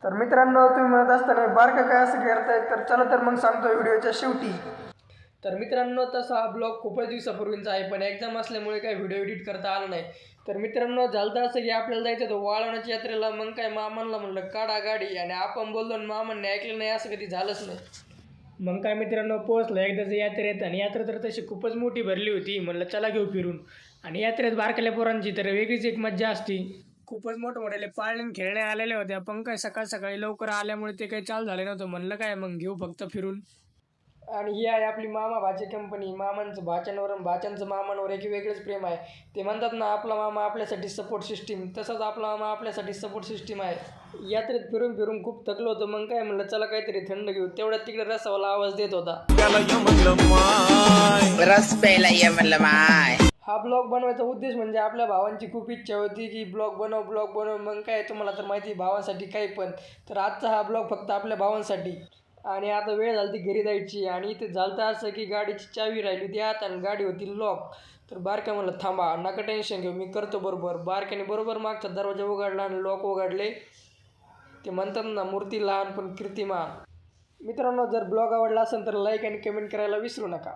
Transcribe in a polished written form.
तर मित्रांनो, तुम्ही म्हणत असताना बारकं काय असं करताय, तर चला तर मग सांगतो व्हिडिओच्या शेवटी. तर मित्रांनो, तसा हा ब्लॉग खूपच दिवसापूर्वीचा आहे, पण एक्झाम असल्यामुळे काही व्हिडिओ एडिट करता आला नाही. तर मित्रांनो, झालं तर असं की आपल्याला जायचं होतं वाळवणाच्या यात्रेला. मग काय मामांना म्हणलं काढा गाडी, आणि आपण बोललो आणि मामांनी ऐकलं नाही, असं कधी झालंच नाही. मग काय मित्रांनो, पोहोचलं एकदाच यात्रेत, आणि यात्रा तर तशी खूपच मोठी भरली होती. म्हणलं चला घेऊ फिरून. आणि यात्रेत बारकाल्या पोरांची तर वेगळीच एक मज्जा असते. खूपच मोठमोठ्याले पाळणे खेळणे आलेले होते, पण काय सकाळ सकाळी लवकर आल्यामुळे ते काही चालू झाले नव्हतं. म्हणलं काय मग घेऊ फक्त फिरून. आणि ही आहे आपली मामा भाची कंपनी. मामांचं भाच्यांवर आणि भाच्यांचं मामांवर एक वेगळंच प्रेम आहे. ते म्हणतात ना, आपला मामा आपल्यासाठी सपोर्ट सिस्टीम, तसंच आपला मामा आपल्यासाठी सपोर्ट सिस्टीम आहे. यात्रेत फिरून फिरून खूप थकलो होतो. मग काय म्हणलं चला काहीतरी थंड घेऊ. तेवढ्यात तिकडे रसावाला आवाज देत होता, रस प्यायला ये म्हणलं माय. हा ब्लॉग बनवायचा उद्देश म्हणजे आपल्या भावांची खूप इच्छा होती की ब्लॉग बनव ब्लॉग बनव. मग काय, तुम्हाला तर माहिती भावांसाठी काही पण. तर आजचा हा ब्लॉग फक्त आपल्या भावांसाठी. आणि आता वेळ झाली ती घरी जायची, आणि इथे झालं तर असं की गाडीची चावी राहिली होती आत आणि गाडी होती लॉक. तर बारक्या म्हणलं थांबा, नका टेन्शन घेऊ, मी करतो बरोबर. बारक्याने बरोबर मागचा दरवाजा उघडला आणि लॉक उघडले. ते म्हणतात ना, मूर्ती लहान पण कीर्तिमान. मित्रांनो, जर ब्लॉग आवडला असेल तर लाईक आणि कमेंट करायला विसरू नका.